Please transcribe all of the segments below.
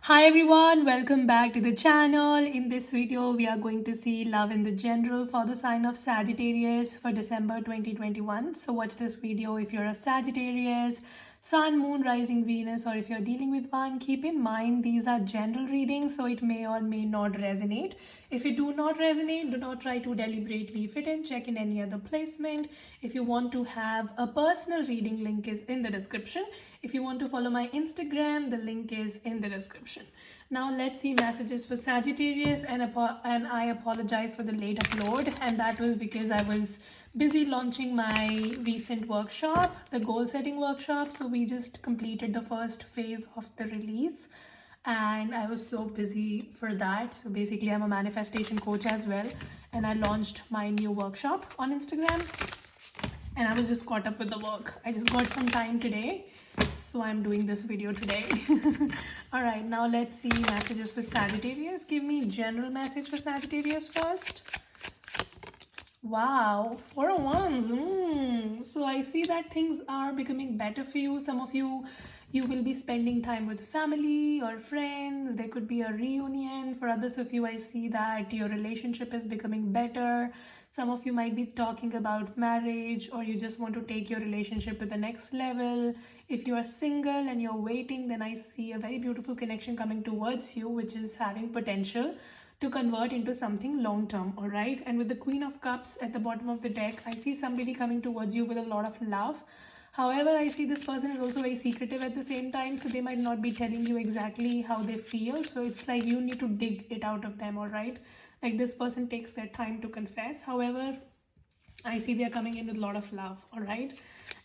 Hi everyone, welcome back to the channel. In this video, we are going to see love in the general for the sign of Sagittarius for December 2021. So watch this video if you're a Sagittarius, Sun, Moon, Rising, Venus, or if you're dealing with one. Keep in mind these are general readings, so it may or may not resonate. If it do not resonate, do not try to deliberately fit in. Check in any other placement. If you want to have a personal reading, link is in the description. If you want to follow my Instagram, the link is in the description. Now let's see messages for Sagittarius, and I apologize for the late upload, and that was because I was busy launching my recent workshop, the goal setting workshop. So we just completed the first phase of the release and I was so busy for that. So basically I'm a manifestation coach as well, and I launched my new workshop on Instagram and I was just caught up with the work. I just got some time today, so I'm doing this video today. All right, now let's see messages for Sagittarius. Give me general message for Sagittarius first. Wow, 4 of Wands. So I see that things are becoming better for you. Some of you will be spending time with family or friends. There could be a reunion. For others of you, I see that your relationship is becoming better. Some of you might be talking about marriage, or you just want to take your relationship to the next level. If you are single and you're waiting, then I see a very beautiful connection coming towards you, which is having potential to convert into something long term. All right, and with the Queen of Cups at the bottom of the deck, I see somebody coming towards you with a lot of love. However, I see this person is also very secretive at the same time, so they might not be telling you exactly how they feel. So it's like you need to dig it out of them. All right, like this person takes their time to confess. However, I see they're coming in with a lot of love. All right,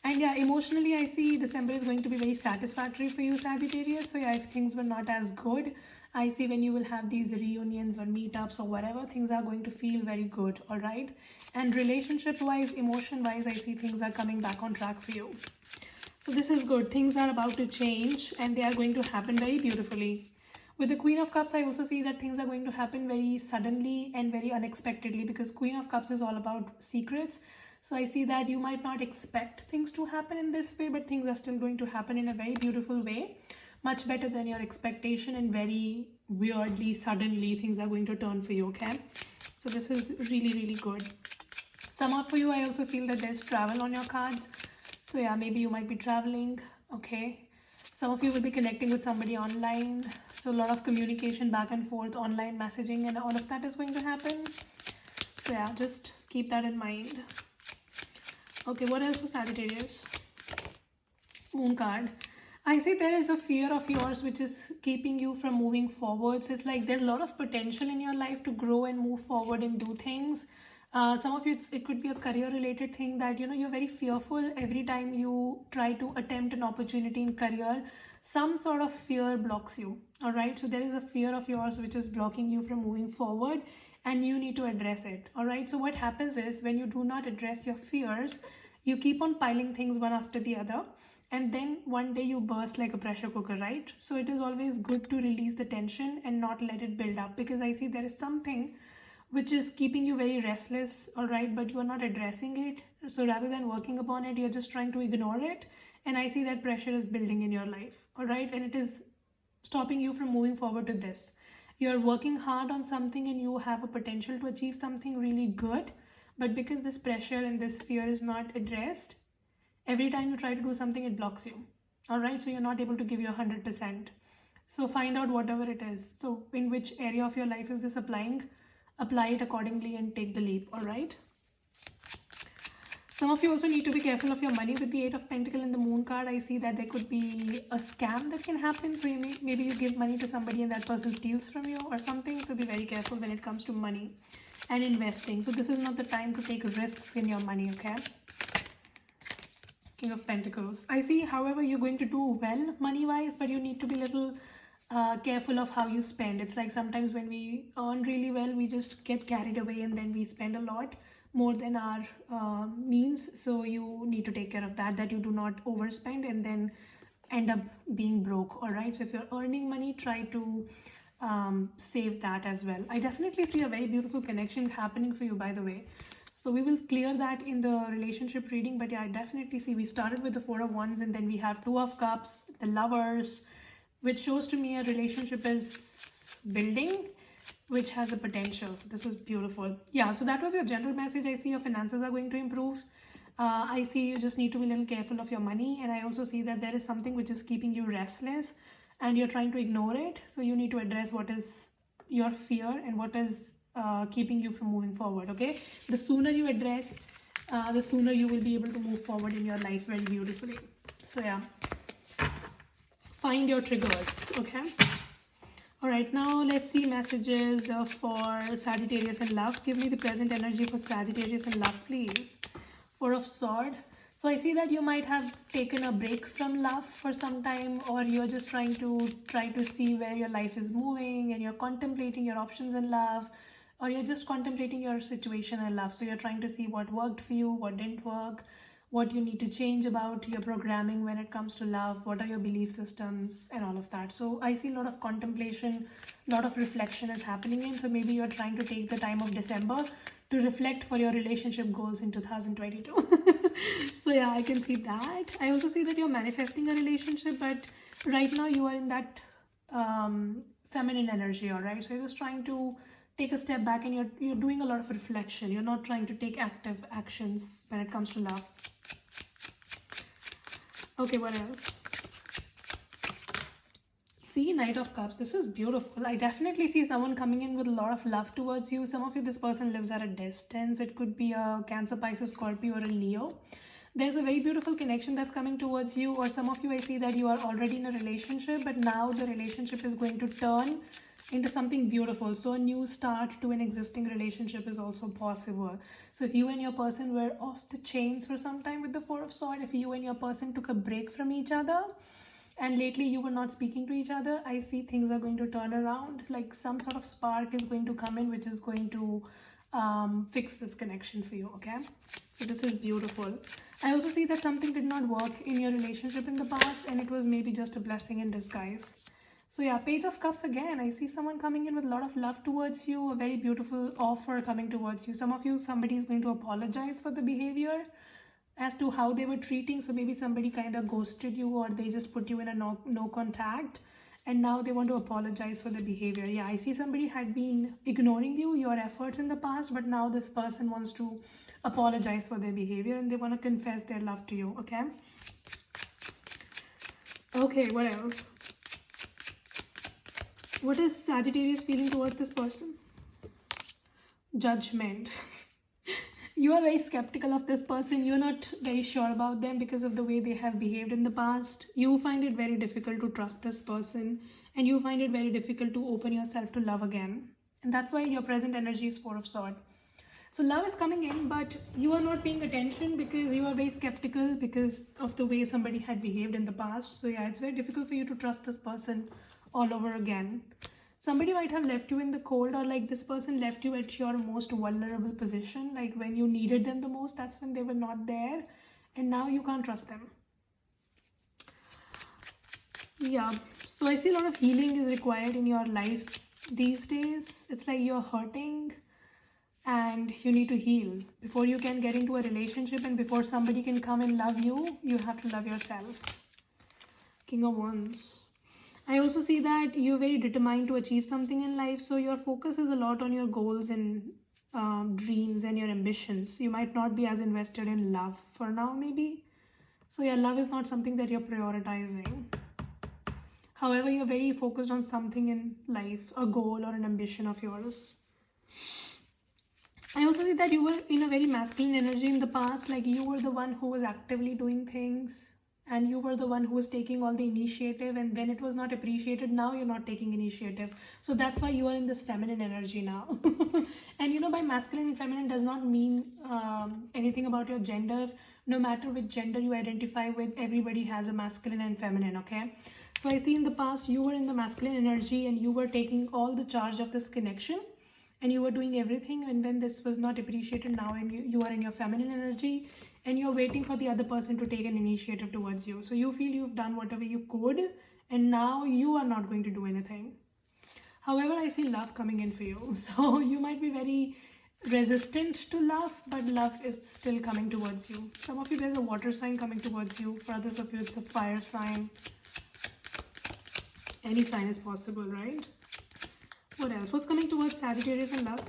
and yeah, emotionally I see December is going to be very satisfactory for you, Sagittarius. So yeah, if things were not as good, I see when you will have these reunions or meetups or whatever, things are going to feel very good. All right, and relationship wise, emotion wise, I see things are coming back on track for you. So this is good. Things are about to change and they are going to happen very beautifully. With the Queen of Cups, I also see that things are going to happen very suddenly and very unexpectedly, because Queen of Cups is all about secrets. So I see that you might not expect things to happen in this way, but things are still going to happen in a very beautiful way. Much better than your expectation, and very weirdly, suddenly, things are going to turn for you, okay? So this is really, really good. Some of you, I also feel that there's travel on your cards. So yeah, maybe you might be traveling, okay? Some of you will be connecting with somebody online. So a lot of communication back and forth, online messaging, and all of that is going to happen. So yeah, just keep that in mind. Okay, what else for Sagittarius? Moon card. I see there is a fear of yours which is keeping you from moving forward. So it's like there's a lot of potential in your life to grow and move forward and do things. Some of you, it could be a career related thing that, you're very fearful every time you try to attempt an opportunity in career. Some sort of fear blocks you. All right, so there is a fear of yours which is blocking you from moving forward, and you need to address it. All right, so what happens is when you do not address your fears, you keep on piling things one after the other, and then one day you burst like a pressure cooker, right? So it is always good to release the tension and not let it build up, because I see there is something which is keeping you very restless. All right, but you are not addressing it. So rather than working upon it, you're just trying to ignore it, and I see that pressure is building in your life. All right, and it is stopping you from moving forward to this. You're working hard on something and you have a potential to achieve something really good, but because this pressure and this fear is not addressed, every time you try to do something, it blocks you. All right, so you're not able to give your 100%. So find out whatever it is. So in which area of your life is this applying? Apply it accordingly and take the leap. All right, some of you also need to be careful of your money with the Eight of Pentacles and the Moon card. I see that there could be a scam that can happen. So maybe you give money to somebody and that person steals from you or something. So be very careful when it comes to money and investing. So this is not the time to take risks in your money, okay? King of Pentacles. I see, however, you're going to do well money-wise, but you need to be a little careful of how you spend. It's like sometimes when we earn really well, we just get carried away and then we spend a lot more than our means. So you need to take care of that you do not overspend and then end up being broke. All right, so if you're earning money, try to save that as well. I definitely see a very beautiful connection happening for you, by the way. So we will clear that in the relationship reading, but yeah, I definitely see we started with the Four of Wands and then we have Two of Cups, the Lovers, which shows to me a relationship is building, which has a potential. So this is beautiful. Yeah, so that was your general message. I see your finances are going to improve. I see you just need to be a little careful of your money, and I also see that there is something which is keeping you restless and you're trying to ignore it. So you need to address what is your fear and what is keeping you from moving forward. Okay, the sooner you address, the sooner you will be able to move forward in your life very beautifully. So yeah, find your triggers. Okay. All right, now let's see messages for Sagittarius and love. Give me the present energy for Sagittarius and love, please. Four of Sword. So I see that you might have taken a break from love for some time, or you're just trying to see where your life is moving, and you're contemplating your options in love, or you're just contemplating your situation in love. So you're trying to see what worked for you, what didn't work, what you need to change about your programming when it comes to love, what are your belief systems, and all of that. So I see a lot of contemplation, a lot of reflection is happening in. So maybe you're trying to take the time of December to reflect for your relationship goals in 2022. So yeah, I can see that. I also see that you're manifesting a relationship, but right now you are in that feminine energy. All right, so you're just trying to take a step back, and you're doing a lot of reflection. You're not trying to take active actions when it comes to love. Okay, what else? See, Knight of Cups. This is beautiful. I definitely see someone coming in with a lot of love towards you. Some of you, this person lives at a distance. It could be a Cancer, Pisces, Scorpio, or a Leo. There's a very beautiful connection that's coming towards you. Or some of you, I see that you are already in a relationship, but now the relationship is going to turn into something beautiful. So a new start to an existing relationship is also possible. So if you and your person were off the chains for some time with the Four of Swords, if you and your person took a break from each other, and lately you were not speaking to each other, I see things are going to turn around. Like some sort of spark is going to come in, which is going to fix this connection for you. Okay, so this is beautiful. I also see that something did not work in your relationship in the past, and it was maybe just a blessing in disguise. So yeah, Page of Cups again. I see someone coming in with a lot of love towards you, a very beautiful offer coming towards you. Some of you, somebody is going to apologize for the behavior as to how they were treating. So maybe somebody kind of ghosted you, or they just put you in a no contact, and now they want to apologize for the behavior. Yeah, I see somebody had been ignoring you, your efforts in the past, but now this person wants to apologize for their behavior, and they want to confess their love to you. Okay. Okay, what else? What is Sagittarius feeling towards this person? Judgment. You are very skeptical of this person. You're not very sure about them because of the way they have behaved in the past. You find it very difficult to trust this person, and you find it very difficult to open yourself to love again. And that's why your present energy is Four of Swords. So love is coming in, but you are not paying attention because you are very skeptical because of the way somebody had behaved in the past. So yeah, it's very difficult for you to trust this person all over again. Somebody might have left you in the cold, or like this person left you at your most vulnerable position, like when you needed them the most, that's when they were not there, and now you can't trust them. Yeah, so I see a lot of healing is required in your life these days. It's like you're hurting and you need to heal. Before you can get into a relationship and before somebody can come and love you, you have to love yourself. King of Wands. I also see that you're very determined to achieve something in life. So your focus is a lot on your goals and dreams and your ambitions. You might not be as invested in love for now, maybe. So yeah, love is not something that you're prioritizing. However, you're very focused on something in life, a goal or an ambition of yours. I also see that you were in a very masculine energy in the past. Like you were the one who was actively doing things, and you were the one who was taking all the initiative, and when it was not appreciated, now you're not taking initiative. So that's why you are in this feminine energy now. And you know, by masculine and feminine does not mean anything about your gender. No matter which gender you identify with, everybody has a masculine and feminine. Okay, so I see in the past you were in the masculine energy and you were taking all the charge of this connection, and you were doing everything, and when this was not appreciated, now and you are in your feminine energy, and you're waiting for the other person to take an initiative towards you. So you feel you've done whatever you could, and now you are not going to do anything. However, I see love coming in for you. So you might be very resistant to love, but love is still coming towards you. Some of you, there's a water sign coming towards you. For others of you, it's a fire sign. Any sign is possible, right? What else? What's coming towards Sagittarius in love?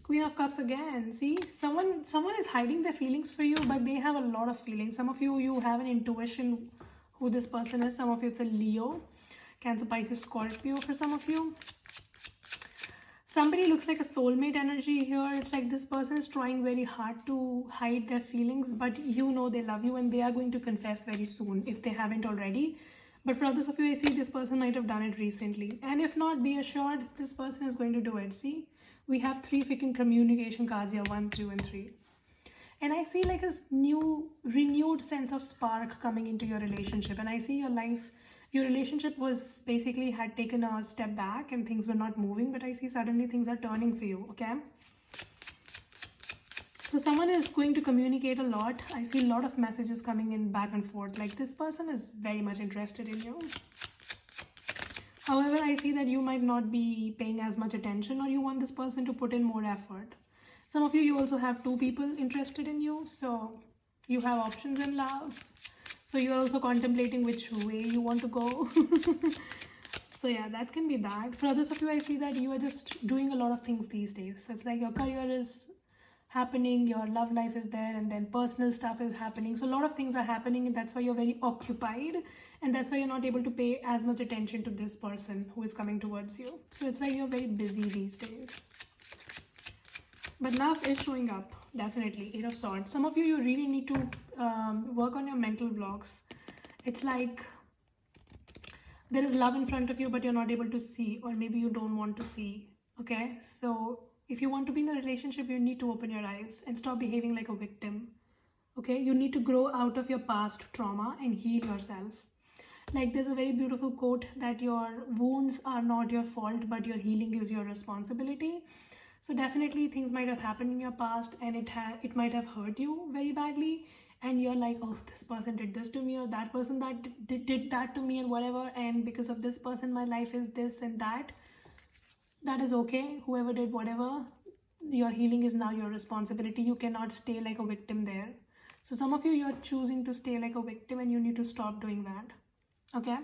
Queen of Cups again. See, someone is hiding their feelings for you, but they have a lot of feelings. Some of you have an intuition who this person is. Some of you it's a Leo, Cancer, Pisces, Scorpio for some of you. Somebody looks like a soulmate energy here. It's like this person is trying very hard to hide their feelings, but you know they love you and they are going to confess very soon if they haven't already. But for others of you, I see this person might have done it recently. And if not, be assured this person is going to do it. See, we have 3 freaking communication cards here, 1, 2, and 3. And I see like this new, renewed sense of spark coming into your relationship. And I see your relationship was basically had taken a step back and things were not moving. But I see suddenly things are turning for you, okay? So someone is going to communicate a lot. I see a lot of messages coming in back and forth. Like this person is very much interested in you. However, I see that you might not be paying as much attention or you want this person to put in more effort. Some of you also have 2 people interested in you. So you have options in love. So you're also contemplating which way you want to go. So yeah, that can be that. For others of you, I see that you are just doing a lot of things these days. So it's like your career is happening, your love life is there, and then personal stuff is happening. So a lot of things are happening and that's why you're very occupied and that's why you're not able to pay as much attention to this person who is coming towards you. So it's like you're very busy these days. But love is showing up, definitely. 8 of Swords. Some of you really need to work on your mental blocks. It's like there is love in front of you but you're not able to see, or maybe you don't want to see, okay? So if you want to be in a relationship, you need to open your eyes and stop behaving like a victim, okay? You need to grow out of your past trauma and heal yourself. Like there's a very beautiful quote that your wounds are not your fault, but your healing is your responsibility. So definitely things might have happened in your past and it might have hurt you very badly. And you're like, oh, this person did this to me, or that person that did that to me and whatever. And because of this person, my life is this and that. That is okay. Whoever did whatever, your healing is now your responsibility. You cannot stay like a victim there. So some of you, you're choosing to stay like a victim and you need to stop doing that. Okay?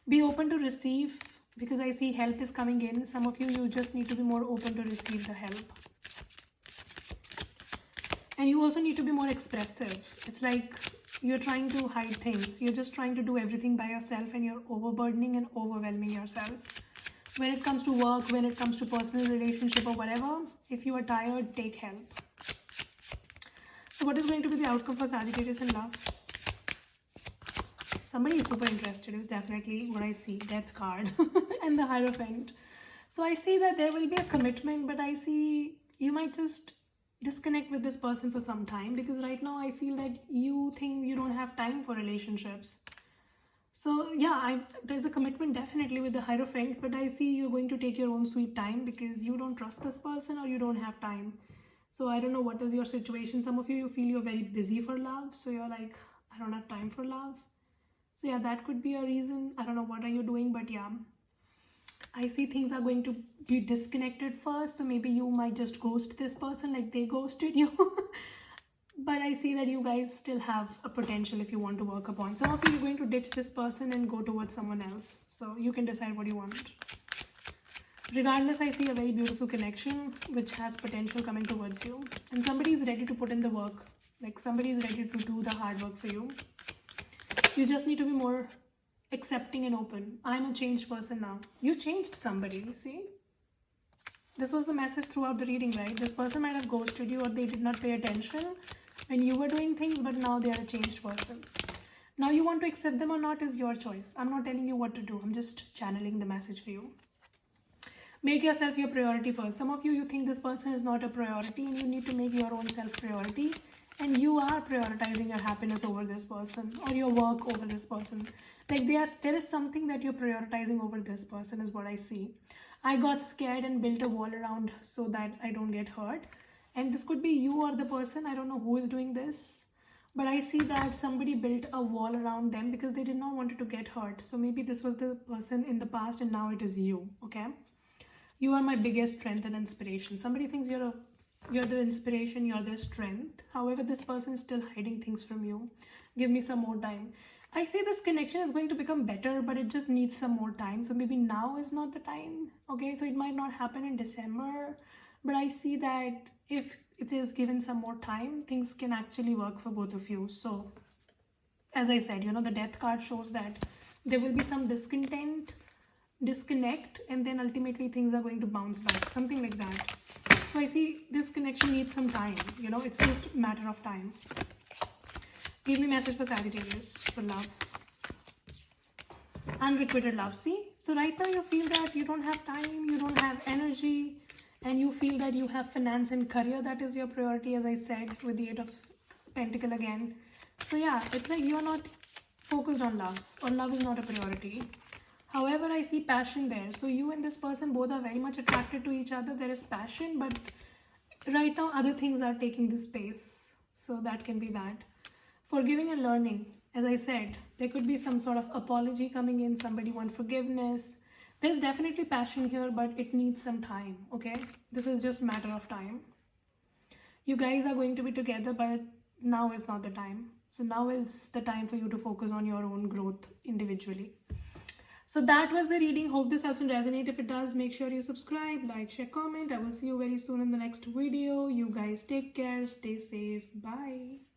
Be open to receive, because I see help is coming in. Some of you, you just need to be more open to receive the help. And you also need to be more expressive. It's like you're trying to hide things. You're just trying to do everything by yourself and you're overburdening and overwhelming yourself. When it comes to work, when it comes to personal relationship or whatever, if you are tired, take help. So what is going to be the outcome for Sagittarius in love? Somebody is super interested is definitely what I see. Death card and the Hierophant. So I see that there will be a commitment, but I see you might just disconnect with this person for some time, because right now I feel that you think you don't have time for relationships. So yeah, there's a commitment definitely with the Hierophant, but I see you're going to take your own sweet time because you don't trust this person or you don't have time. So I don't know what is your situation. Some of you feel you're very busy for love. So you're like, I don't have time for love. So yeah, that could be a reason. I don't know what are you doing, but yeah, I see things are going to be disconnected first. So maybe you might just ghost this person like they ghosted you. But I see that you guys still have a potential if you want to work upon. Some of you are going to ditch this person and go towards someone else. So you can decide what you want. Regardless, I see a very beautiful connection which has potential coming towards you. And somebody is ready to put in the work. Like somebody is ready to do the hard work for you. You just need to be more accepting and open. I'm a changed person now. You changed somebody, see? This was the message throughout the reading, right? This person might have ghosted you or they did not pay attention when you were doing things, but now they are a changed person. Now you want to accept them or not is your choice. I'm not telling you what to do. I'm just channeling the message for you. Make yourself your priority first. Some of you, you think this person is not a priority and you need to make your own self priority. And you are prioritizing your happiness over this person or your work over this person. Like there is something that you're prioritizing over this person is what I see. I got scared and built a wall around so that I don't get hurt. And this could be you or the person. I don't know who is doing this. But I see that somebody built a wall around them because they did not want to get hurt. So maybe this was the person in the past and now it is you, okay? You are my biggest strength and inspiration. Somebody thinks you're the inspiration, you're the strength. However, this person is still hiding things from you. Give me some more time. I say this connection is going to become better, but it just needs some more time. So maybe now is not the time. Okay, so it might not happen in December, but I see that if it is given some more time, things can actually work for both of you. So, as I said, the death card shows that there will be some disconnect, and then ultimately things are going to bounce back, something like that. So I see this connection needs some time. It's just a matter of time. Give me message for Sagittarius for love. Unrequited love. See, so right now you feel that you don't have time, you don't have energy, and you feel that you have finance and career that is your priority, as I said, with the 8 of Pentacle again. So yeah, it's like you're not focused on love, or love is not a priority. However, I see passion there. So you and this person both are very much attracted to each other. There is passion, but right now other things are taking the space. So that can be that. Forgiving and learning. As I said, there could be some sort of apology coming in. Somebody wants forgiveness. There's definitely passion here, but it needs some time, okay? This is just a matter of time. You guys are going to be together, but now is not the time. So now is the time for you to focus on your own growth individually. So that was the reading. Hope this helps and resonate. If it does, make sure you subscribe, like, share, comment. I will see you very soon in the next video. You guys take care. Stay safe. Bye.